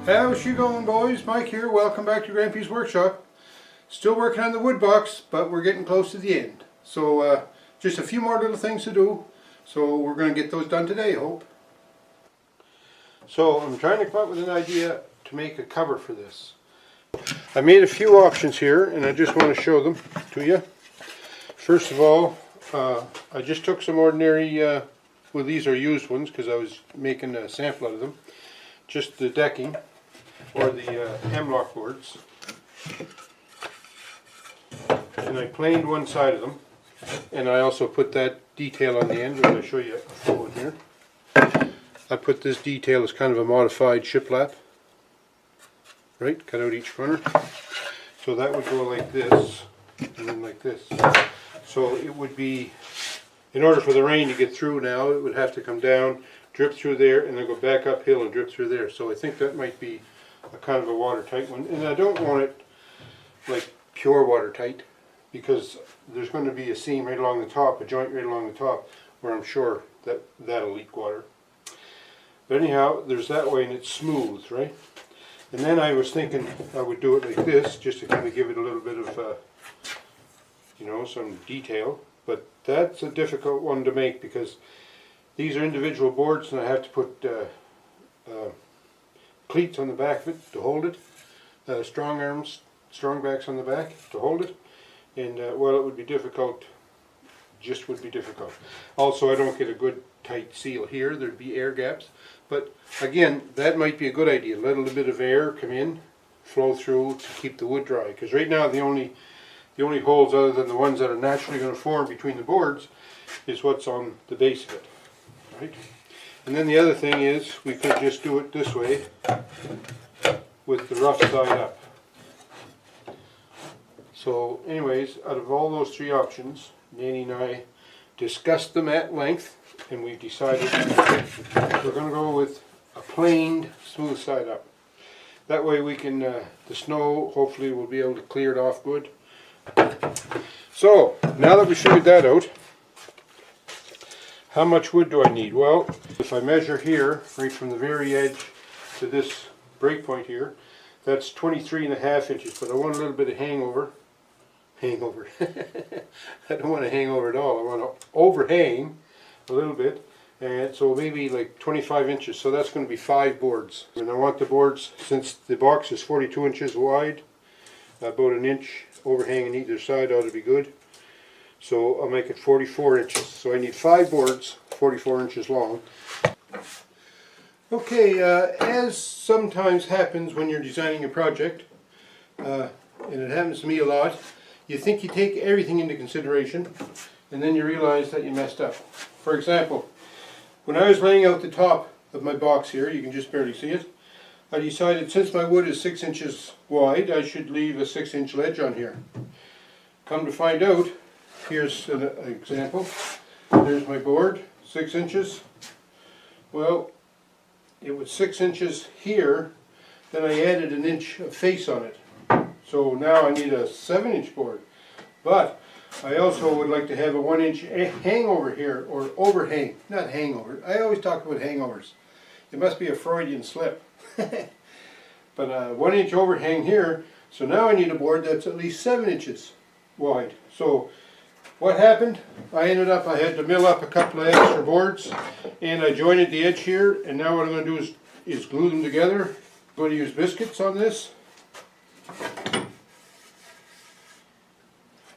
How's she going, boys? Mike here. Welcome back to Grampy's Workshop. Still working on the wood box, but we're getting close to the end. So just a few more little things to do. So we're going to get those done today, I hope. So I'm trying to come up with an idea to make a cover for this. I made a few options here, and I just want to show them to you. First of all, I just took some ordinary, well, these are used ones because I was making a sample out of them. Just the decking, or the hemlock boards. And I planed one side of them, and I also put that detail on the end. I'm going to show you a full one here. I put this detail as kind of a modified shiplap. Right, cut out each corner. So that would go like this, and then like this. So it would be, in order for the rain to get through now, it would have to come down, drip through there, and then go back uphill and drip through there. So I think that might be a kind of a watertight one. And I don't want it like pure watertight, because there's going to be a seam right along the top, a joint right along the top, where I'm sure that that'll leak water. But anyhow, there's that way, and it's smooth, right? And then I was thinking I would do it like this, just to kind of give it a little bit of, you know, some detail. But that's a difficult one to make because these are individual boards, and I have to put cleats on the back of it to hold it, strong arms, strong backs on the back to hold it. And well, it would be difficult, just would be difficult. Also, I don't get a good tight seal here. There'd be air gaps. But again, that might be a good idea. Let a little bit of air come in, flow through to keep the wood dry. Because right now the only holes other than the ones that are naturally going to form between the boards is what's on the base of it. Right? And then the other thing is we could just do it this way with the rough side up. So anyways, out of all those three options, Nanny and I discussed them at length, and we've decided we're going to go with a planed smooth side up. That way we can, the snow hopefully will be able to clear it off good. So now that we figured that out, how much wood do I need? Well, if I measure here, right from the very edge to this break point here, that's 23.5 inches, but I want a little bit of hangover. I don't want to hang over at all. I want to overhang a little bit, and so maybe like 25 inches. So that's going to be 5 boards. And I want the boards, since the box is 42 inches wide, about an inch overhang on either side ought to be good. So I'll make it 44 inches. So I need 5 boards, 44 inches long. Okay, as sometimes happens when you're designing a project, and it happens to me a lot, you think you take everything into consideration, and then you realize that you messed up. For example, when I was laying out the top of my box here, you can just barely see it, I decided since my wood is 6 inches wide, I should leave a 6-inch ledge on here. Come to find out, here's an example. There's my board, 6 inches. Well, it was 6 inches here, then I added an inch of face on it. So now I need a 7-inch board. But I also would like to have a 1-inch hangover here, or overhang, not hangover. I always talk about hangovers. It must be a Freudian slip. But a 1-inch overhang here, so now I need a board that's at least 7 inches wide. So what happened? I had to mill up a couple of extra boards, and I jointed the edge here, and now what I'm going to do is glue them together. I'm going to use biscuits on this.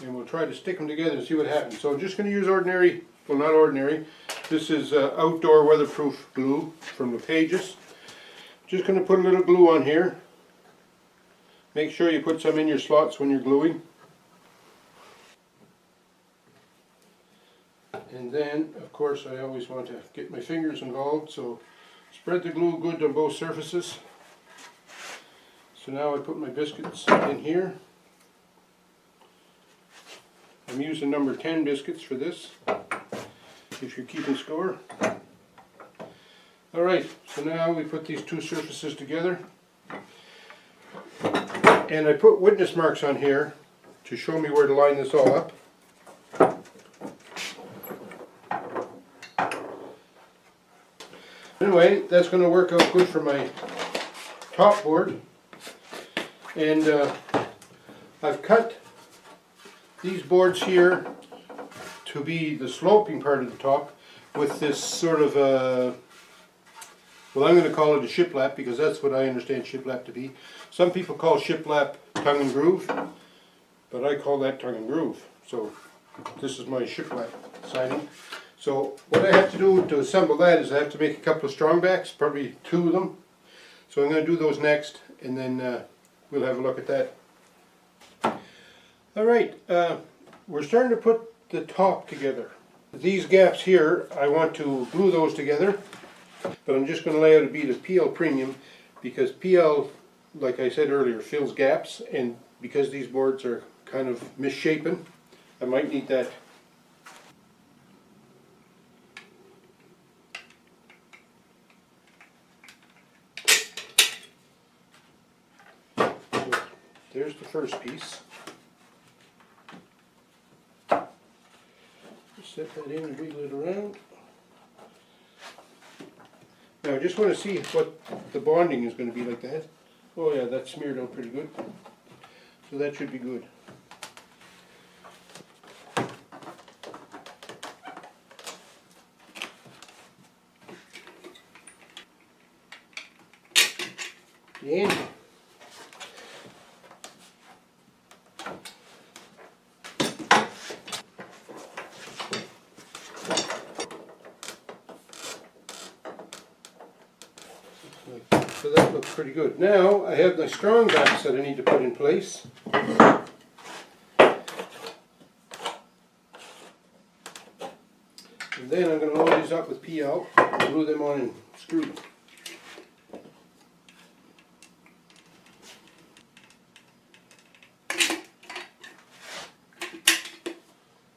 And we'll try to stick them together and see what happens. So I'm just going to use ordinary, well, not ordinary, this is outdoor weatherproof glue from the Pages. Just going to put a little glue on here. Make sure you put some in your slots when you're gluing. And then, of course, I always want to get my fingers involved, so spread the glue good on both surfaces. So now I put my biscuits in here. I'm using number 10 biscuits for this, if you're keeping score. Alright, so now we put these two surfaces together. And I put witness marks on here to show me where to line this all up. Anyway, that's going to work out good for my top board, and I've cut these boards here to be the sloping part of the top with this sort of well, I'm going to call it a shiplap because that's what I understand shiplap to be. Some people call shiplap tongue and groove, but I call that tongue and groove. So this is my shiplap siding. So what I have to do to assemble that is I have to make a couple of strongbacks, probably 2 of them. So I'm going to do those next, and then we'll have a look at that. Alright, we're starting to put the top together. These gaps here, I want to glue those together, but I'm just going to lay out a bead of PL Premium because PL, like I said earlier, fills gaps, and because these boards are kind of misshapen, I might need that. So there's the first piece. Set that in and wiggle it around. Now I just want to see what the bonding is going to be like that. Oh yeah, that's smeared out pretty good. So that should be good. The end. So that looks pretty good. Now I have the strong backs that I need to put in place. And then I'm going to load these up with PL and glue them on and screw them.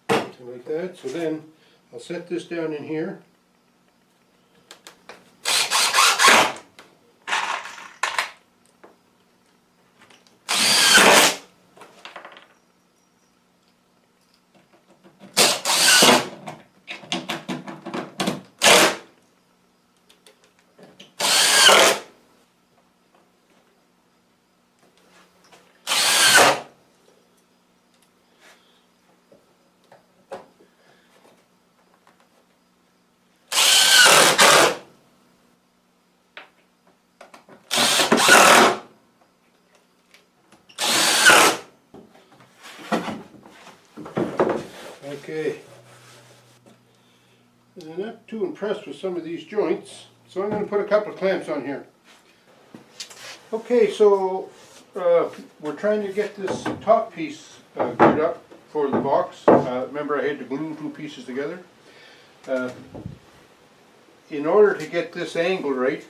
Something like that. So then I'll set this down in here. Okay, and I'm not too impressed with some of these joints, so I'm going to put a couple of clamps on here. Okay, so we're trying to get this top piece geared up for the box. Remember I had to glue 2 pieces together. In order to get this angle right,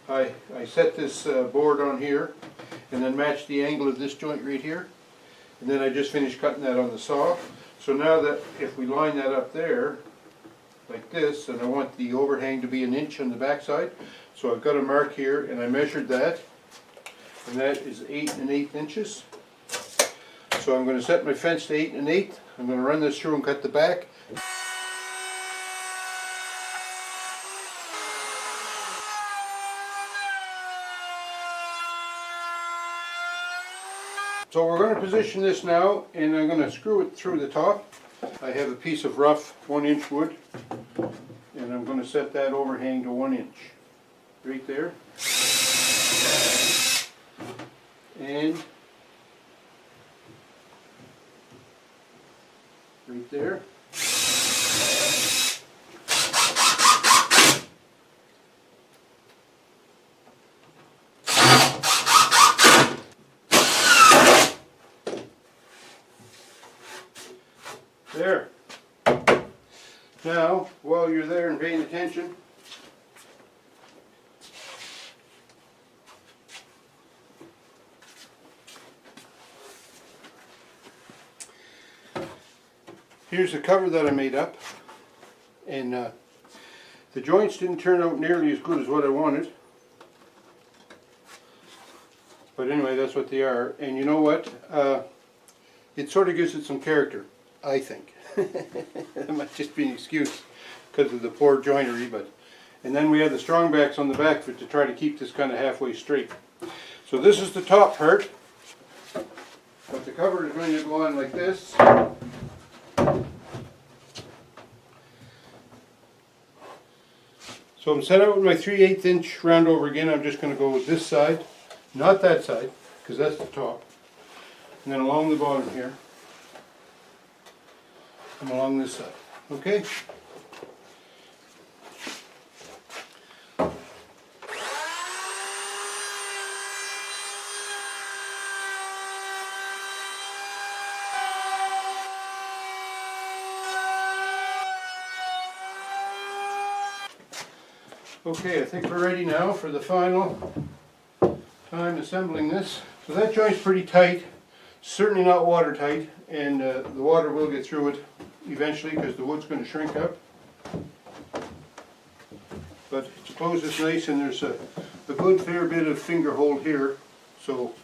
I set this board on here and then matched the angle of this joint right here, and then I just finished cutting that on the saw. So now that if we line that up there like this, and I want the overhang to be 1 inch on the back side, so I've got a mark here and I measured that, and that is 8 1/8 inches. So I'm going to set my fence to 8 1/8. I'm going to run this through and cut the back. So we're going to position this now, and I'm going to screw it through the top. I have a piece of rough 1-inch wood, and I'm going to set that overhang to 1 inch. Right there. And right there. There. Now, while you're there and paying attention, here's the cover that I made up, and the joints didn't turn out nearly as good as what I wanted, but anyway, that's what they are. And you know what, it sort of gives it some character, I think. It might just be an excuse because of the poor joinery, but And then we have the strong backs on the back of it to try to keep this kind of halfway straight. So this is the top part, but the cover is going to go on like this. So I'm set out with my 3/8 inch round over again. I'm just going to go with this side, not that side, because that's the top. And then along the bottom here, and along this side. Okay? Okay, I think we're ready now for the final time assembling this. So that joint's pretty tight, certainly not watertight, and the water will get through it eventually because the wood's going to shrink up. But it's closed this nice, and there's a good fair bit of finger hold here, so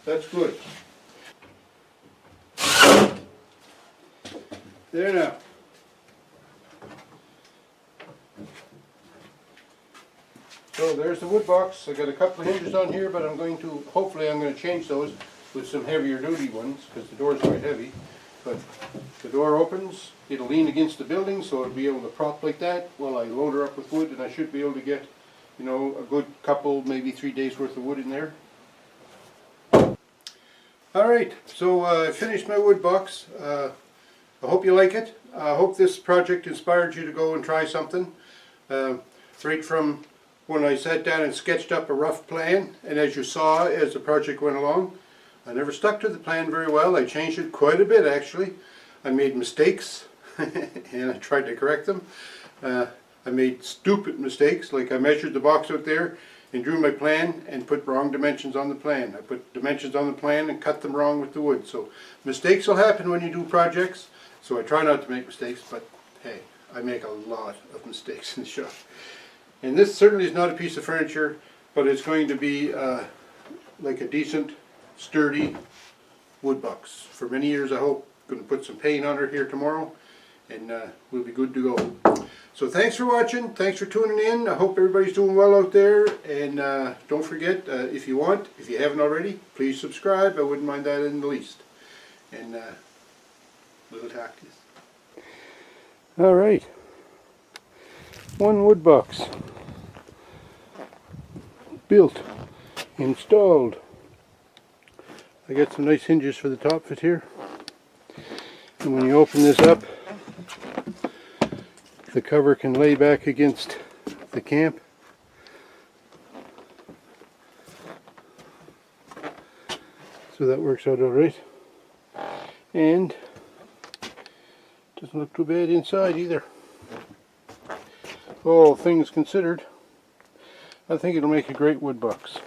that's good. There now. So there's the wood box. I got a couple of hinges on here, but hopefully I'm going to change those with some heavier duty ones because the door's quite heavy. But the door opens, it'll lean against the building, so it'll be able to prop like that while I load her up with wood, and I should be able to get, you know, a good couple, maybe 3 days worth of wood in there. Alright, so I finished my wood box. I hope you like it. I hope this project inspired you to go and try something. Right from when I sat down and sketched up a rough plan, and as you saw as the project went along, I never stuck to the plan very well. I changed it quite a bit actually. I made mistakes and I tried to correct them. I made stupid mistakes, like I measured the box out there and drew my plan and put wrong dimensions on the plan. I put dimensions on the plan and cut them wrong with the wood. So mistakes will happen when you do projects, so I try not to make mistakes, but hey, I make a lot of mistakes in the shop. And this certainly is not a piece of furniture, but it's going to be like a decent, sturdy wood box. For many years, I hope. Going to put some paint on her here tomorrow, and we'll be good to go. So thanks for watching. Thanks for tuning in. I hope everybody's doing well out there. And don't forget, if you haven't already, please subscribe. I wouldn't mind that in the least. And we'll talk to you. All right. One wood box. Built. Installed. I got some nice hinges for the top of it here. And when you open this up, the cover can lay back against the camp. So that works out alright. And doesn't look too bad inside either. All things considered, I think it'll make a great wood box.